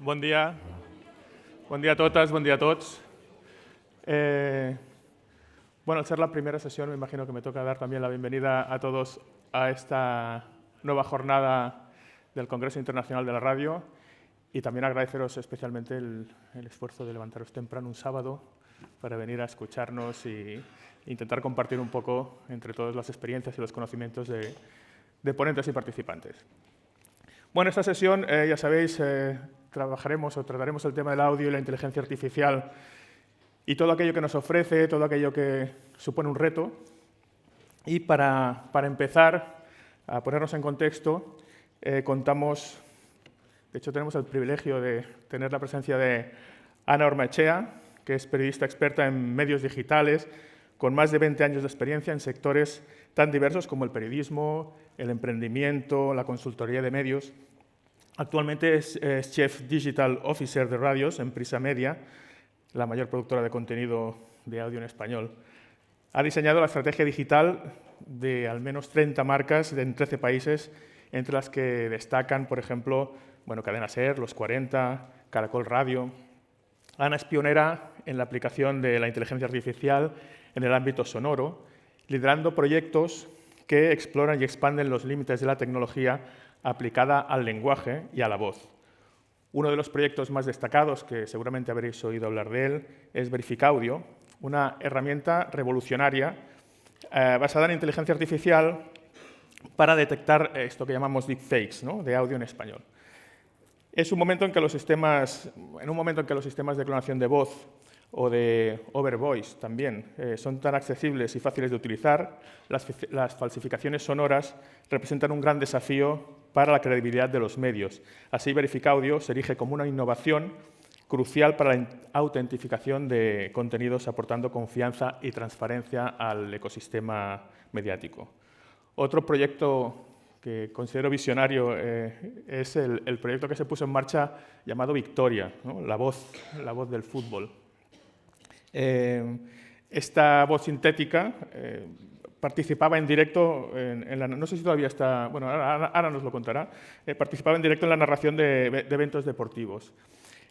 Bon dia a totes, bon dia a tots. Bueno, al ser la primera sesión, me imagino que me toca dar también la bienvenida a todos a esta nueva jornada del Congreso Internacional de la Radio y también agradeceros especialmente el esfuerzo de levantaros temprano un sábado para venir a escucharnos e intentar compartir un poco entre todos las experiencias y los conocimientos de ponentes y participantes. Bueno, esta sesión, ya sabéis, trataremos el tema del audio y la inteligencia artificial y todo aquello que nos ofrece, todo aquello que supone un reto. Y para empezar a ponernos en contexto, tenemos el privilegio de tener la presencia de Ana Ormaechea, que es periodista experta en medios digitales, con más de 20 años de experiencia en sectores tan diversos como el periodismo, el emprendimiento, la consultoría de medios. Actualmente es Chief Digital Officer de Radios en Prisa Media, la mayor productora de contenido de audio en español. Ha diseñado la estrategia digital de al menos 30 marcas en 13 países, entre las que destacan, por ejemplo, Cadena SER, Los 40, Caracol Radio. Ana es pionera en la aplicación de la inteligencia artificial en el ámbito sonoro, liderando proyectos que exploran y expanden los límites de la tecnología aplicada al lenguaje y a la voz. Uno de los proyectos más destacados, que seguramente habréis oído hablar de él, es Verificaudio, una herramienta revolucionaria basada en inteligencia artificial para detectar esto que llamamos deepfakes, ¿no?, de audio en español. En un momento en que los sistemas de clonación de voz o de overvoice también son tan accesibles y fáciles de utilizar, las falsificaciones sonoras representan un gran desafío para la credibilidad de los medios. Así, Verificaudio se erige como una innovación crucial para la autentificación de contenidos, aportando confianza y transparencia al ecosistema mediático. Otro proyecto que considero visionario es el proyecto que se puso en marcha llamado Victoria, ¿no?, la voz del fútbol. Esta voz sintética participaba en directo, no sé si todavía está, bueno, ahora nos lo contará, participaba en directo en la narración de eventos deportivos.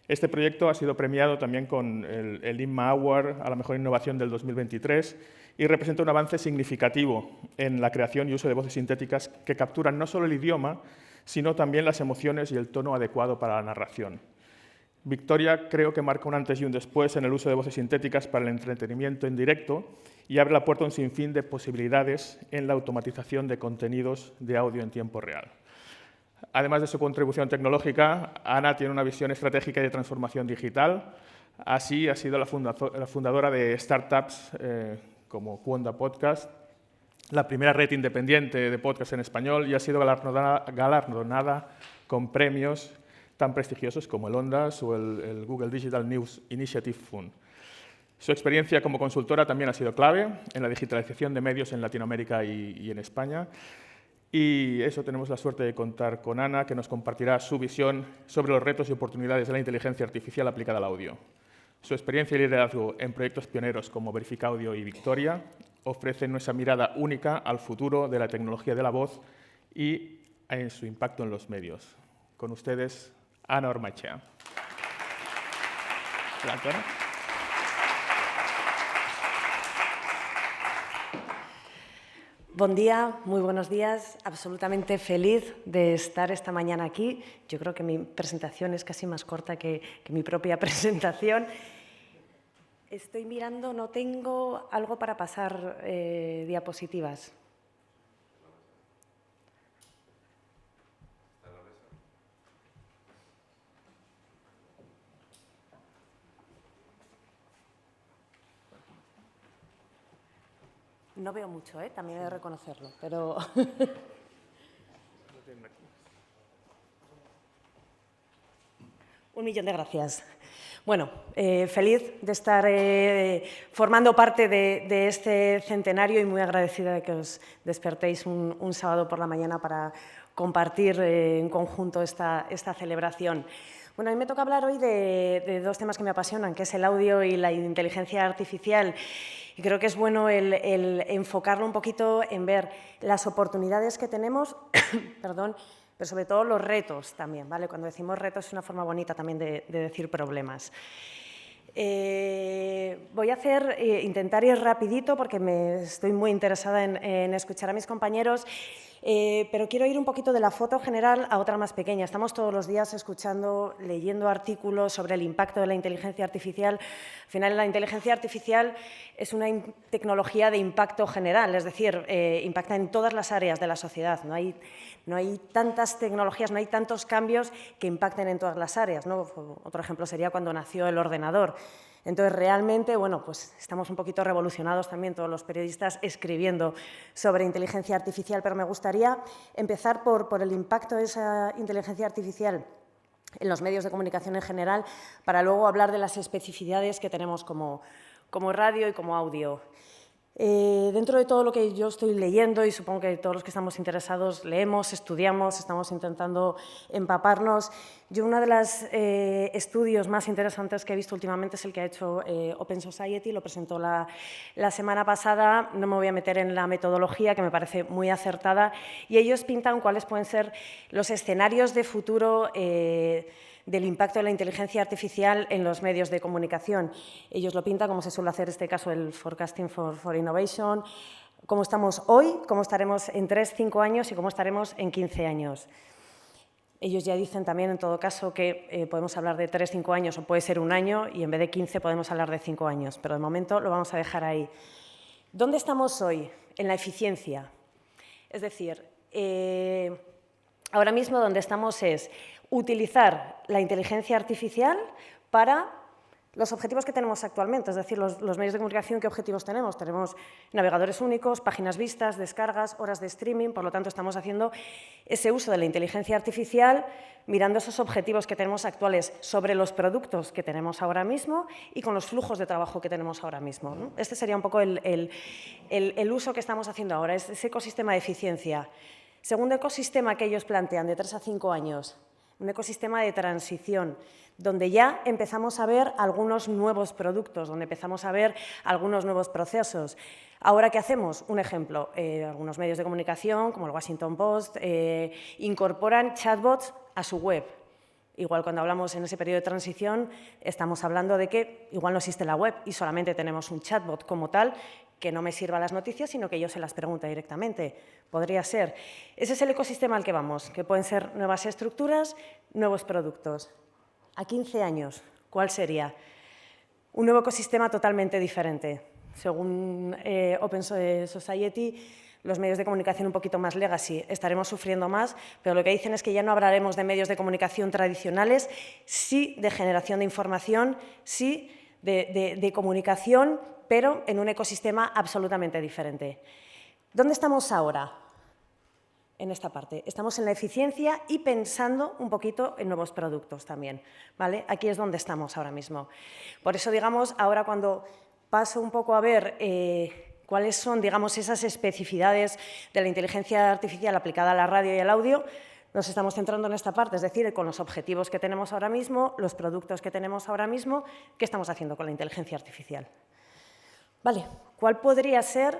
Este proyecto ha sido premiado también con el Inma Award a la mejor innovación del 2023 y representa un avance significativo en la creación y uso de voces sintéticas que capturan no solo el idioma, sino también las emociones y el tono adecuado para la narración. Victoria creo que marca un antes y un después en el uso de voces sintéticas para el entretenimiento en directo y abre la puerta a un sinfín de posibilidades en la automatización de contenidos de audio en tiempo real. Además de su contribución tecnológica, Ana tiene una visión estratégica y de transformación digital. Así, ha sido la fundadora de startups como Cuonda Podcast, la primera red independiente de podcast en español, y ha sido galardonada con premios tan prestigiosos como el Ondas o el Google Digital News Initiative Fund. Su experiencia como consultora también ha sido clave en la digitalización de medios en Latinoamérica y en España. Y eso, tenemos la suerte de contar con Ana, que nos compartirá su visión sobre los retos y oportunidades de la inteligencia artificial aplicada al audio. Su experiencia y liderazgo en proyectos pioneros como Verificaudio y Victoria ofrecen nuestra mirada única al futuro de la tecnología de la voz y en su impacto en los medios. Con ustedes, Ana Ormaechea. Gracias. Buen día, muy buenos días. Absolutamente feliz de estar esta mañana aquí. Yo creo que mi presentación es casi más corta que mi propia presentación. Estoy mirando, no tengo algo para pasar diapositivas. No veo mucho, también he de reconocerlo, pero... Un millón de gracias. Bueno, feliz de estar formando parte de este centenario y muy agradecida de que os despertéis un sábado por la mañana para compartir en conjunto esta celebración. Bueno, a mí me toca hablar hoy de dos temas que me apasionan, que es el audio y la inteligencia artificial. Y creo que es bueno el enfocarlo un poquito en ver las oportunidades que tenemos perdón, pero sobre todo los retos también, ¿vale? Cuando decimos retos es una forma bonita también de decir problemas. Voy a intentar ir rapidito porque estoy muy interesada en escuchar a mis compañeros, pero quiero ir un poquito de la foto general a otra más pequeña. Estamos todos los días escuchando, leyendo artículos sobre el impacto de la inteligencia artificial. Al final, la inteligencia artificial es una tecnología de impacto general, es decir, impacta en todas las áreas de la sociedad. No hay tantas tecnologías, no hay tantos cambios que impacten en todas las áreas, ¿no? Otro ejemplo sería cuando nació el ordenador. Entonces, realmente, bueno, pues estamos un poquito revolucionados también todos los periodistas escribiendo sobre inteligencia artificial, pero me gustaría empezar por el impacto de esa inteligencia artificial en los medios de comunicación en general, para luego hablar de las especificidades que tenemos como radio y como audio. Dentro de todo lo que yo estoy leyendo, y supongo que todos los que estamos interesados leemos, estudiamos, estamos intentando empaparnos, yo uno de los estudios más interesantes que he visto últimamente es el que ha hecho Open Society, lo presentó la semana pasada. No me voy a meter en la metodología, que me parece muy acertada, y ellos pintan cuáles pueden ser los escenarios de futuro del impacto de la inteligencia artificial en los medios de comunicación. Ellos lo pintan, como se suele hacer en este caso, el Forecasting for Innovation, cómo estamos hoy, cómo estaremos en 3, 5 años y cómo estaremos en 15 años. Ellos ya dicen también, en todo caso, que podemos hablar de 3, 5 años o puede ser un año, y en vez de 15 podemos hablar de 5 años, pero de momento lo vamos a dejar ahí. ¿Dónde estamos hoy? En la eficiencia. Es decir, ahora mismo donde estamos es utilizar la inteligencia artificial para los objetivos que tenemos actualmente, es decir, los medios de comunicación, ¿qué objetivos tenemos? Tenemos navegadores únicos, páginas vistas, descargas, horas de streaming, por lo tanto, estamos haciendo ese uso de la inteligencia artificial mirando esos objetivos que tenemos actuales sobre los productos que tenemos ahora mismo y con los flujos de trabajo que tenemos ahora mismo, ¿no? Este sería un poco el uso que estamos haciendo ahora, es ese ecosistema de eficiencia. Segundo ecosistema que ellos plantean, de 3 a 5 años, un ecosistema de transición, donde ya empezamos a ver algunos nuevos productos, donde empezamos a ver algunos nuevos procesos. Ahora, ¿qué hacemos? Un ejemplo, algunos medios de comunicación, como el Washington Post, incorporan chatbots a su web. Igual cuando hablamos en ese periodo de transición, estamos hablando de que igual no existe la web y solamente tenemos un chatbot como tal, que no me sirva las noticias, sino que yo se las pregunte directamente. Podría ser. Ese es el ecosistema al que vamos, que pueden ser nuevas estructuras, nuevos productos. A 15 años, ¿cuál sería? Un nuevo ecosistema totalmente diferente. Según Open Society, los medios de comunicación un poquito más legacy estaremos sufriendo más, pero lo que dicen es que ya no hablaremos de medios de comunicación tradicionales, sí de generación de información, sí de comunicación, pero en un ecosistema absolutamente diferente. ¿Dónde estamos ahora? En esta parte. Estamos en la eficiencia y pensando un poquito en nuevos productos también, ¿vale? Aquí es donde estamos ahora mismo. Por eso, digamos, ahora cuando paso un poco a ver cuáles son, digamos, esas especificidades de la inteligencia artificial aplicada a la radio y al audio, nos estamos centrando en esta parte, es decir, con los objetivos que tenemos ahora mismo, los productos que tenemos ahora mismo, ¿qué estamos haciendo con la inteligencia artificial? Vale, ¿cuál podría ser?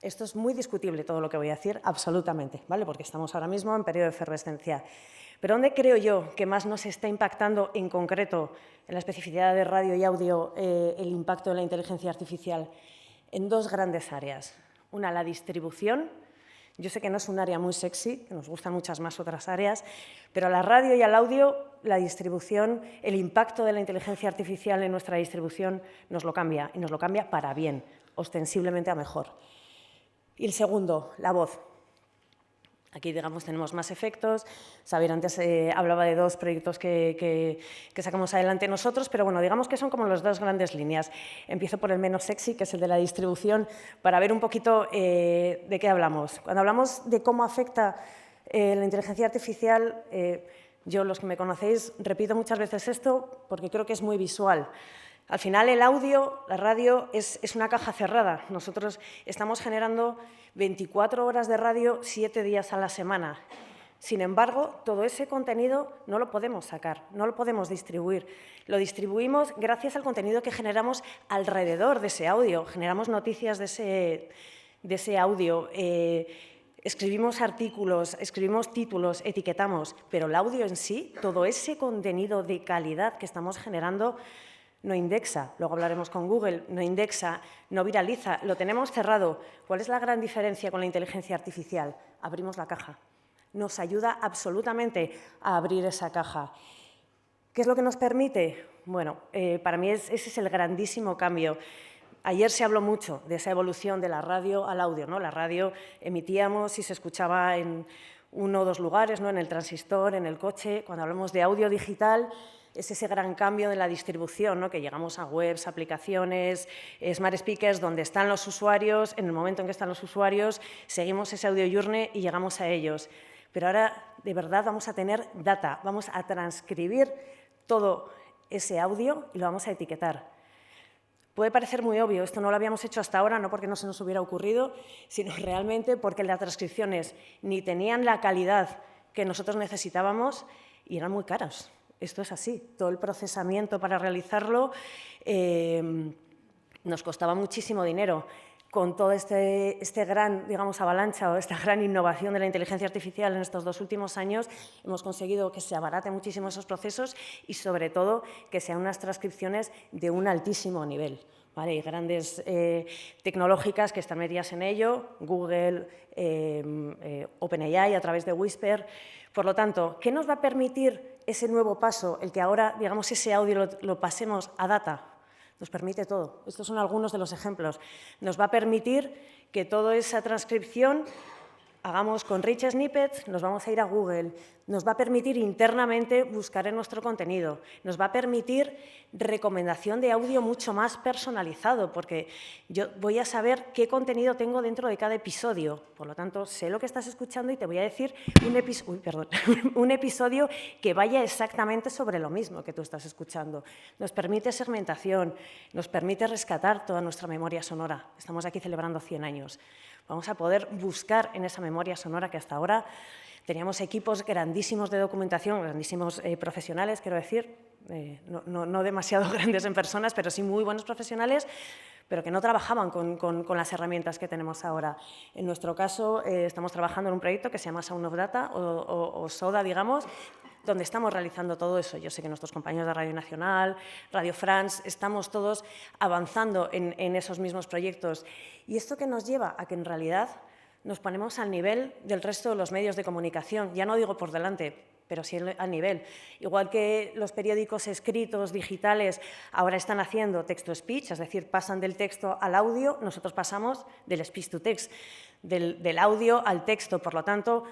Esto es muy discutible todo lo que voy a decir, absolutamente, ¿vale? Porque estamos ahora mismo en periodo de efervescencia. Pero ¿dónde creo yo que más nos está impactando en concreto en la especificidad de radio y audio el impacto de la inteligencia artificial? En dos grandes áreas. Una, la distribución. Yo sé que no es un área muy sexy, que nos gustan muchas más otras áreas, pero a la radio y al audio, la distribución, el impacto de la inteligencia artificial en nuestra distribución nos lo cambia, y nos lo cambia para bien, ostensiblemente a mejor. Y el segundo, la voz. Aquí, digamos, tenemos más efectos. Xavier antes hablaba de 2 proyectos que sacamos adelante nosotros, pero bueno, digamos que son como las 2 grandes líneas. Empiezo por el menos sexy, que es el de la distribución, para ver un poquito de qué hablamos. Cuando hablamos de cómo afecta la inteligencia artificial, yo, los que me conocéis, repito muchas veces esto porque creo que es muy visual. Al final, el audio, la radio, es una caja cerrada. Nosotros estamos generando 24 horas de radio 7 días a la semana. Sin embargo, todo ese contenido no lo podemos sacar, no lo podemos distribuir. Lo distribuimos gracias al contenido que generamos alrededor de ese audio. Generamos noticias de ese audio. escribimos artículos, escribimos títulos, etiquetamos, pero el audio en sí, todo ese contenido de calidad que estamos generando, no indexa. Luego hablaremos con Google, no indexa, no viraliza, lo tenemos cerrado. ¿Cuál es la gran diferencia con la inteligencia artificial? Abrimos la caja. Nos ayuda absolutamente a abrir esa caja. ¿Qué es lo que nos permite? Bueno, para mí ese es el grandísimo cambio. Ayer se habló mucho de esa evolución de la radio al audio, ¿no? La radio emitíamos y se escuchaba en 1 o 2 lugares, ¿no? En el transistor, en el coche. Cuando hablamos de audio digital, es ese gran cambio de la distribución, ¿no? Que llegamos a webs, aplicaciones, smart speakers, donde están los usuarios. En el momento en que están los usuarios, seguimos ese audio journey y llegamos a ellos. Pero ahora, de verdad, vamos a tener data, vamos a transcribir todo ese audio y lo vamos a etiquetar. Puede parecer muy obvio, esto no lo habíamos hecho hasta ahora, no porque no se nos hubiera ocurrido, sino realmente porque las transcripciones ni tenían la calidad que nosotros necesitábamos y eran muy caras. Esto es así, todo el procesamiento para realizarlo nos costaba muchísimo dinero. Con todo este gran, digamos, avalancha o esta gran innovación de la inteligencia artificial en estos 2 últimos años, hemos conseguido que se abaraten muchísimo esos procesos y, sobre todo, que sean unas transcripciones de un altísimo nivel. ¿Vale? Hay grandes tecnológicas que están metidas en ello, Google, OpenAI a través de Whisper. Por lo tanto, ¿qué nos va a permitir ese nuevo paso, el que ahora, digamos, ese audio lo pasemos a data? Nos permite todo. Estos son algunos de los ejemplos. Nos va a permitir que toda esa transcripción hagamos con rich snippets, nos vamos a ir a Google, nos va a permitir internamente buscar en nuestro contenido, nos va a permitir recomendación de audio mucho más personalizado, porque yo voy a saber qué contenido tengo dentro de cada episodio. Por lo tanto, sé lo que estás escuchando y te voy a decir un episodio que vaya exactamente sobre lo mismo que tú estás escuchando. Nos permite segmentación, nos permite rescatar toda nuestra memoria sonora. Estamos aquí celebrando 100 años. Vamos a poder buscar en esa memoria sonora que hasta ahora teníamos equipos grandísimos de documentación, grandísimos profesionales, quiero decir, no demasiado grandes en personas, pero sí muy buenos profesionales, pero que no trabajaban con las herramientas que tenemos ahora. En nuestro caso, estamos trabajando en un proyecto que se llama Sound of Data, o SODA, digamos, donde estamos realizando todo eso. Yo sé que nuestros compañeros de Radio Nacional, Radio France, estamos todos avanzando en esos mismos proyectos. Y esto que nos lleva a que en realidad nos ponemos al nivel del resto de los medios de comunicación. Ya no digo por delante, pero sí al nivel. Igual que los periódicos escritos, digitales, ahora están haciendo text-to-speech, es decir, pasan del texto al audio, nosotros pasamos del speech-to-text, del audio al texto. Por lo tanto,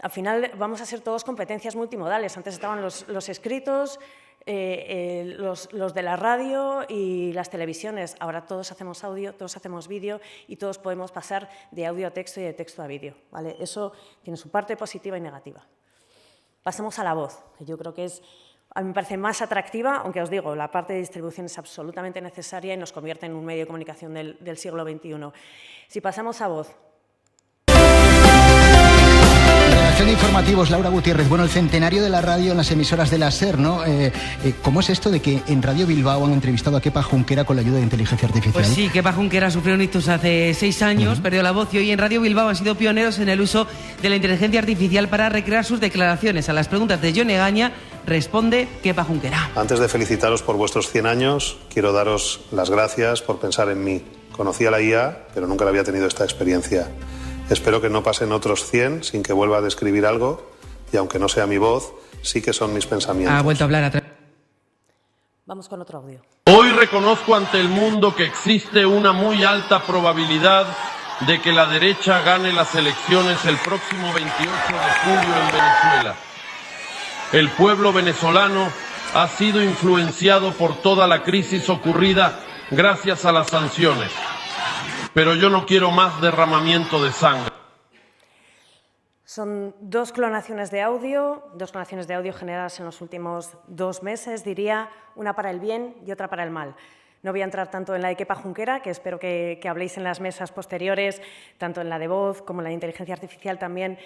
al final vamos a ser todos competencias multimodales. Antes estaban los escritos, los de la radio y las televisiones. Ahora todos hacemos audio, todos hacemos vídeo y todos podemos pasar de audio a texto y de texto a vídeo. ¿Vale? Eso tiene su parte positiva y negativa. Pasamos a la voz, que yo creo que a mí me parece más atractiva, aunque os digo, la parte de distribución es absolutamente necesaria y nos convierte en un medio de comunicación del siglo XXI. Si pasamos a voz. De informativos, Laura Gutiérrez. Bueno, el centenario de la radio en las emisoras de la SER, ¿no? ¿Cómo es esto de que en Radio Bilbao han entrevistado a Kepa Junquera con la ayuda de inteligencia artificial? Pues sí, Kepa Junquera sufrió un ictus hace 6 años, perdió la voz y hoy en Radio Bilbao han sido pioneros en el uso de la inteligencia artificial para recrear sus declaraciones. A las preguntas de Jon Egaña responde Kepa Junquera. Antes de felicitaros por vuestros 100 años, quiero daros las gracias por pensar en mí. Conocía la IA, pero nunca la había tenido esta experiencia. Espero que no pasen otros 100 sin que vuelva a describir algo y aunque no sea mi voz, sí que son mis pensamientos. Ha vuelto a hablar Vamos con otro audio. Hoy reconozco ante el mundo que existe una muy alta probabilidad de que la derecha gane las elecciones el próximo 28 de julio en Venezuela. El pueblo venezolano ha sido influenciado por toda la crisis ocurrida gracias a las sanciones. Pero yo no quiero más derramamiento de sangre. Son dos clonaciones de audio generadas en los últimos 2 meses, diría, una para el bien y otra para el mal. No voy a entrar tanto en la de Kepa Junquera, que espero que habléis en las mesas posteriores, tanto en la de voz como en la de inteligencia artificial también,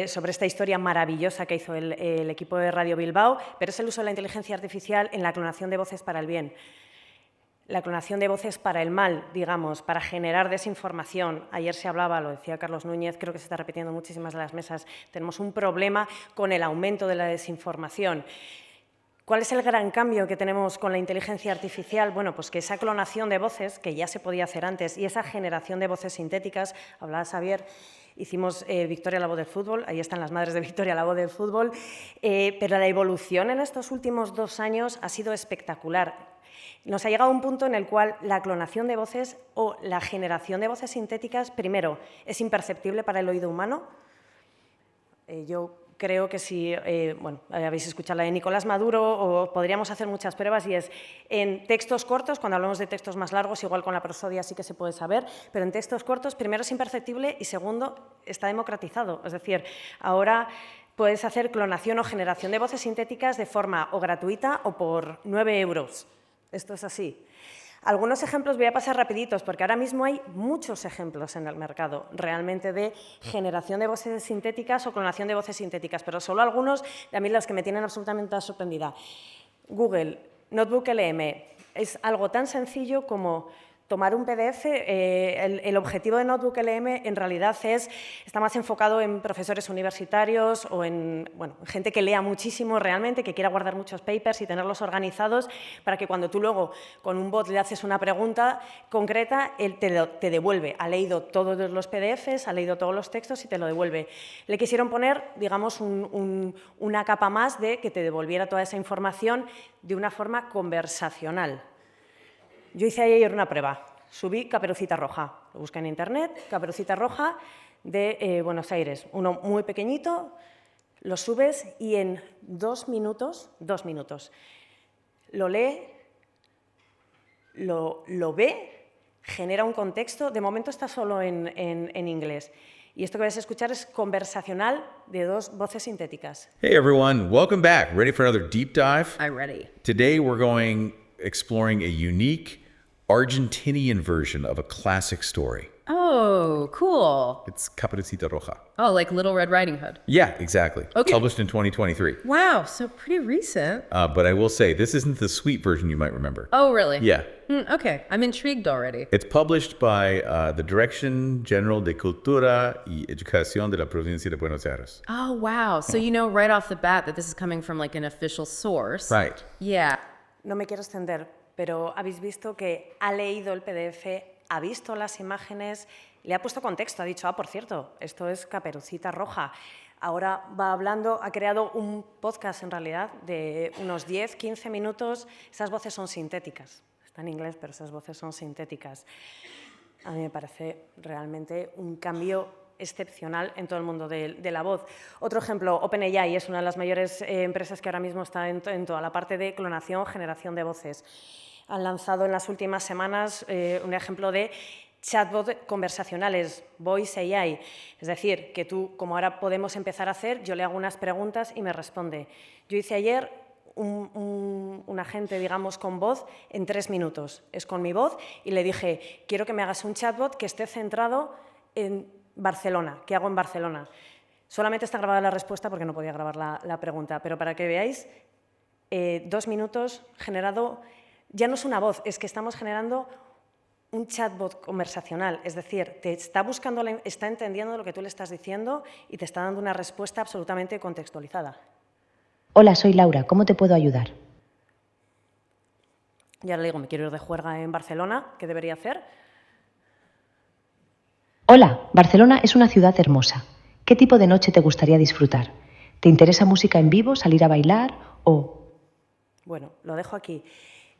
sobre esta historia maravillosa que hizo el equipo de Radio Bilbao, pero es el uso de la inteligencia artificial en la clonación de voces para el bien. La clonación de voces para el mal, digamos, para generar desinformación. Ayer se hablaba, lo decía Carlos Núñez, creo que se está repitiendo en muchísimas de las mesas, tenemos un problema con el aumento de la desinformación. ¿Cuál es el gran cambio que tenemos con la inteligencia artificial? Bueno, pues que esa clonación de voces, que ya se podía hacer antes, y esa generación de voces sintéticas, hablaba Xavier, hicimos Victoria la voz del fútbol, ahí están las madres de Victoria la voz del fútbol, pero la evolución en estos últimos 2 años ha sido espectacular. Nos ha llegado a un punto en el cual la clonación de voces o la generación de voces sintéticas, primero, es imperceptible para el oído humano. Yo creo que si, bueno, habéis escuchado la de Nicolás Maduro, o podríamos hacer muchas pruebas, y es en textos cortos, cuando hablamos de textos más largos, igual con la prosodia sí que se puede saber, pero en textos cortos, primero es imperceptible y segundo, está democratizado. Es decir, ahora puedes hacer clonación o generación de voces sintéticas de forma o gratuita o por 9 euros. Esto es así. Algunos ejemplos voy a pasar rapiditos, porque ahora mismo hay muchos ejemplos en el mercado realmente de generación de voces sintéticas o clonación de voces sintéticas, pero solo algunos de a mí los que me tienen absolutamente sorprendida. Google, Notebook LM, es algo tan sencillo como tomar un PDF. El objetivo de Notebook LM en realidad está más enfocado en profesores universitarios o en gente que lea muchísimo realmente, que quiera guardar muchos papers y tenerlos organizados para que cuando tú luego con un bot le haces una pregunta concreta, él te devuelve. Ha leído todos los PDFs, ha leído todos los textos y te lo devuelve. Le quisieron poner, digamos, una capa más de que te devolviera toda esa información de una forma conversacional. Yo hice ayer una prueba, subí Caperucita Roja, lo busqué en internet, Caperucita Roja de Buenos Aires, uno muy pequeñito, lo subes y en 2 minutos, lo lee, lo ve, genera un contexto, de momento está solo en inglés. Y esto que vais a escuchar es conversacional de 2 voces sintéticas. Hey everyone, welcome back. Ready for another deep dive? I'm ready. Today we're exploring a unique Argentinian version of a classic story. Oh, cool. It's Caperucita Roja. Oh, like Little Red Riding Hood. Yeah, exactly. Okay. Published in 2023. Wow, so pretty recent. But I will say, this isn't the sweet version you might remember. Oh, really? Yeah. Okay, I'm intrigued already. It's published by the Dirección General de Cultura y Educación de la Provincia de Buenos Aires. Oh, wow. So you know right off the bat that this is coming from like an official source. Right. Yeah. No me quiero extender, pero habéis visto que ha leído el PDF, ha visto las imágenes, le ha puesto contexto, ha dicho, por cierto, esto es Caperucita Roja. Ahora va hablando, ha creado un podcast en realidad de unos 10, 15 minutos. Esas voces son sintéticas, está en inglés, pero esas voces son sintéticas. A mí me parece realmente un cambio excepcional en todo el mundo de la voz. Otro ejemplo, OpenAI es una de las mayores empresas que ahora mismo está en toda la parte de clonación, generación de voces. Han lanzado en las últimas semanas un ejemplo de chatbot conversacionales, Voice AI. Es decir, que tú, como ahora podemos empezar a hacer, yo le hago unas preguntas y me responde. Yo hice ayer un agente, digamos, con voz en 3 minutos. Es con mi voz y le dije, quiero que me hagas un chatbot que esté centrado en Barcelona. ¿Qué hago en Barcelona? Solamente está grabada la respuesta porque no podía grabar la pregunta, pero para que veáis, 2 minutos generado, ya no es una voz, es que estamos generando un chatbot conversacional, es decir, te está buscando, está entendiendo lo que tú le estás diciendo y te está dando una respuesta absolutamente contextualizada. Hola, soy Laura, ¿cómo te puedo ayudar? Y ahora le digo, me quiero ir de juerga en Barcelona, ¿qué debería hacer? Hola, Barcelona es una ciudad hermosa. ¿Qué tipo de noche te gustaría disfrutar? ¿Te interesa música en vivo, salir a bailar o...? Bueno, lo dejo aquí.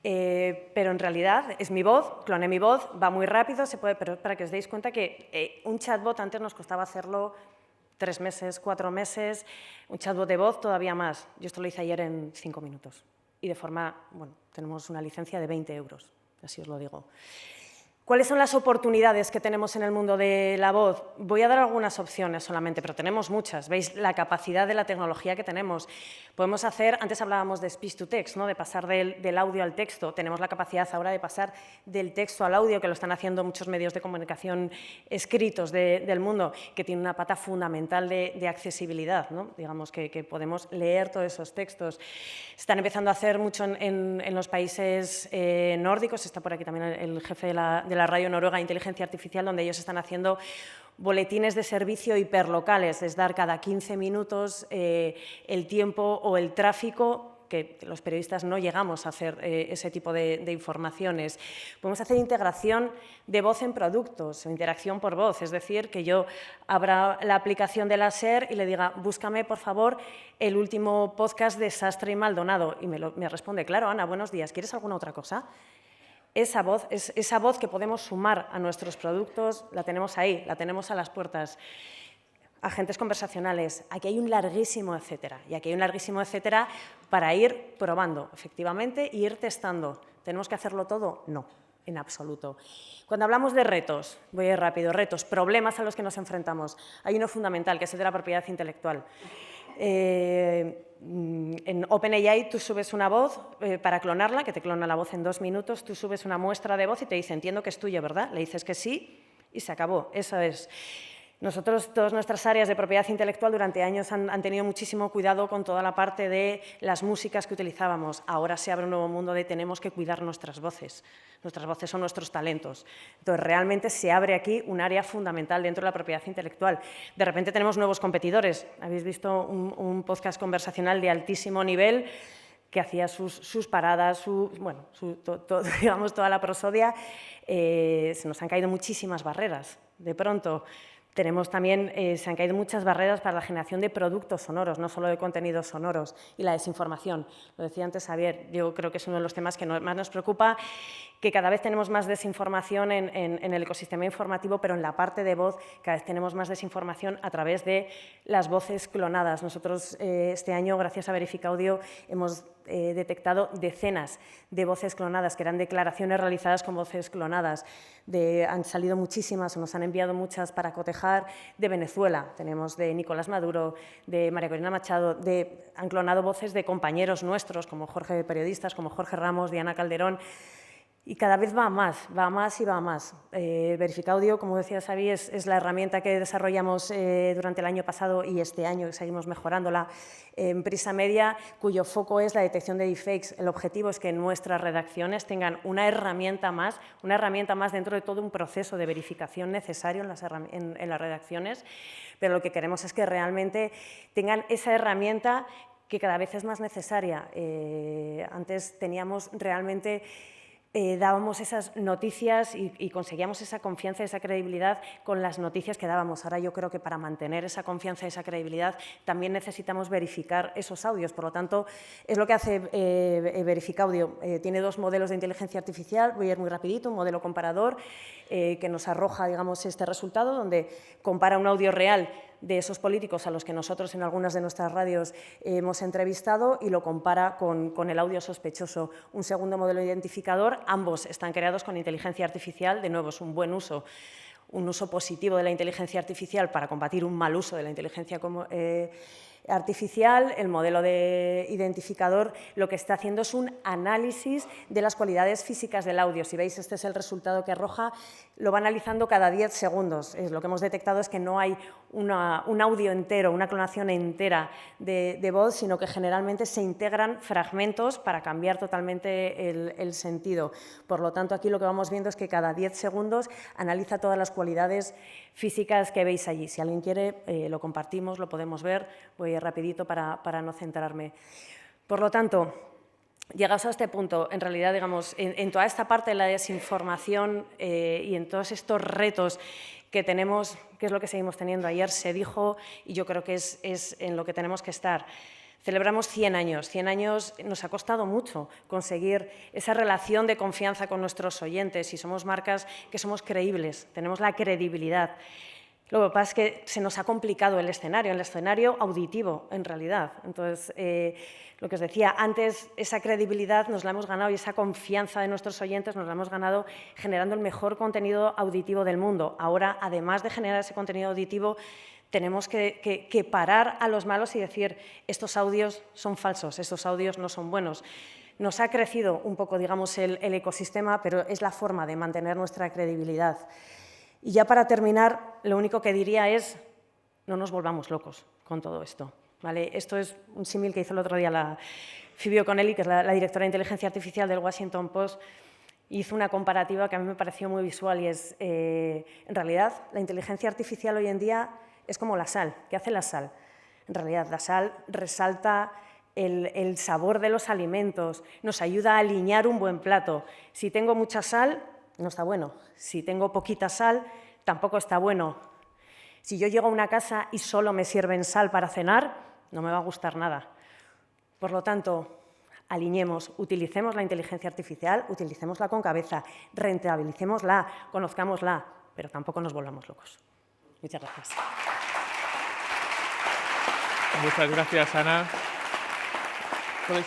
Pero en realidad es mi voz, cloné mi voz, va muy rápido, se puede, pero para que os deis cuenta que un chatbot antes nos costaba hacerlo 3 meses, 4 meses, un chatbot de voz todavía más. Yo esto lo hice ayer en 5 minutos y de forma, bueno, tenemos una licencia de 20 euros, así os lo digo. ¿Cuáles son las oportunidades que tenemos en el mundo de la voz? Voy a dar algunas opciones solamente, pero tenemos muchas. ¿Veis la capacidad de la tecnología que tenemos? Podemos hacer, antes hablábamos de speech to text, ¿no? De pasar del audio al texto. Tenemos la capacidad ahora de pasar del texto al audio, que lo están haciendo muchos medios de comunicación escritos del mundo, que tiene una pata fundamental de accesibilidad, ¿no? Digamos que podemos leer todos esos textos. Se están empezando a hacer mucho en los países nórdicos. Está por aquí también el jefe de la radio noruega Inteligencia Artificial, donde ellos están haciendo boletines de servicio hiperlocales, es dar cada 15 minutos el tiempo o el tráfico, que los periodistas no llegamos a hacer ese tipo de informaciones. Podemos hacer integración de voz en productos o interacción por voz, es decir, que yo abra la aplicación de la SER y le diga, búscame, por favor, el último podcast de Sastre y Maldonado. Y me responde, claro, Ana, buenos días, ¿quieres alguna otra cosa? Esa voz es esa voz que podemos sumar a nuestros productos, la tenemos ahí, la tenemos a las puertas. Agentes conversacionales, aquí hay un larguísimo etcétera, y aquí hay un larguísimo etcétera para ir probando, efectivamente, e ir testando. ¿Tenemos que hacerlo todo? No, en absoluto. Cuando hablamos de retos, voy a ir rápido, retos, problemas a los que nos enfrentamos, hay uno fundamental, que es el de la propiedad intelectual. En OpenAI tú subes una voz para clonarla, que te clona la voz en 2 minutos, tú subes una muestra de voz y te dice, entiendo que es tuyo, ¿verdad? Le dices que sí y se acabó, eso es. Nosotros, todas nuestras áreas de propiedad intelectual durante años han tenido muchísimo cuidado con toda la parte de las músicas que utilizábamos. Ahora se abre un nuevo mundo de tenemos que cuidar nuestras voces. Nuestras voces son nuestros talentos. Entonces, realmente se abre aquí un área fundamental dentro de la propiedad intelectual. De repente tenemos nuevos competidores. Habéis visto un podcast conversacional de altísimo nivel que hacía sus paradas, digamos, toda la prosodia. Se nos han caído muchísimas barreras. De pronto, tenemos también, se han caído muchas barreras para la generación de productos sonoros, no solo de contenidos sonoros, y la desinformación. Lo decía antes Javier, yo creo que es uno de los temas que más nos preocupa, que cada vez tenemos más desinformación en el ecosistema informativo, pero en la parte de voz cada vez tenemos más desinformación a través de las voces clonadas. Nosotros este año, gracias a Verifica Audio, hemos detectado decenas de voces clonadas, que eran declaraciones realizadas con voces clonadas. Han salido muchísimas, o nos han enviado muchas para cotejar, de Venezuela. Tenemos de Nicolás Maduro, de María Corina Machado, han clonado voces de compañeros nuestros, como Jorge, periodistas, como Jorge Ramos, Diana Calderón. Y cada vez va más y va más. Verifica Audio, como decía Xavi, es la herramienta que desarrollamos durante el año pasado y este año seguimos mejorándola en Prisa Media, cuyo foco es la detección de deepfakes. El objetivo es que nuestras redacciones tengan una herramienta más dentro de todo un proceso de verificación necesario en las redacciones, pero lo que queremos es que realmente tengan esa herramienta que cada vez es más necesaria. Antes teníamos realmente... dábamos esas noticias y conseguíamos esa confianza y esa credibilidad con las noticias que dábamos. Ahora yo creo que para mantener esa confianza y esa credibilidad también necesitamos verificar esos audios. Por lo tanto, es lo que hace Verifica Audio. Tiene 2 modelos de inteligencia artificial, voy a ir muy rapidito, un modelo comparador que nos arroja, digamos, este resultado, donde compara un audio real de esos políticos a los que nosotros en algunas de nuestras radios hemos entrevistado y lo compara con el audio sospechoso. Un segundo modelo identificador, ambos están creados con inteligencia artificial, de nuevo es un buen uso, un uso positivo de la inteligencia artificial para combatir un mal uso de la inteligencia artificial. El modelo de identificador lo que está haciendo es un análisis de las cualidades físicas del audio. Si veis, este es el resultado que arroja, lo va analizando cada 10 segundos. Lo que hemos detectado es que no hay un audio entero, una clonación entera de voz, sino que generalmente se integran fragmentos para cambiar totalmente el sentido. Por lo tanto, aquí lo que vamos viendo es que cada 10 segundos analiza todas las cualidades físicas que veis allí. Si alguien quiere, lo compartimos, lo podemos ver. Voy rapidito para no centrarme. Por lo tanto, llegados a este punto, en realidad, digamos, en toda esta parte de la desinformación y en todos estos retos que tenemos, que es lo que seguimos teniendo. Ayer se dijo, y yo creo que es en lo que tenemos que estar. Celebramos 100 años. 100 años nos ha costado mucho conseguir esa relación de confianza con nuestros oyentes y somos marcas que somos creíbles, tenemos la credibilidad. Lo que pasa es que se nos ha complicado el escenario auditivo, en realidad. Entonces, lo que os decía, antes esa credibilidad nos la hemos ganado y esa confianza de nuestros oyentes nos la hemos ganado generando el mejor contenido auditivo del mundo. Ahora, además de generar ese contenido auditivo, tenemos que parar a los malos y decir, estos audios son falsos, estos audios no son buenos. Nos ha crecido un poco, digamos, el ecosistema, pero es la forma de mantener nuestra credibilidad. Y ya para terminar, lo único que diría es, no nos volvamos locos con todo esto, ¿vale? Esto es un símil que hizo el otro día la Phoebe O'Connelly, que es la directora de inteligencia artificial del Washington Post, hizo una comparativa que a mí me pareció muy visual y es, en realidad, la inteligencia artificial hoy en día es como la sal. ¿Qué hace la sal? En realidad, la sal resalta el sabor de los alimentos, nos ayuda a alinear un buen plato. Si tengo mucha sal, no está bueno. Si tengo poquita sal, tampoco está bueno. Si yo llego a una casa y solo me sirven sal para cenar, no me va a gustar nada. Por lo tanto, alineemos, utilicemos la inteligencia artificial, utilicémosla con cabeza, rentabilicémosla, conozcámosla, pero tampoco nos volvamos locos. Muchas gracias. Muchas gracias, Ana. Pues,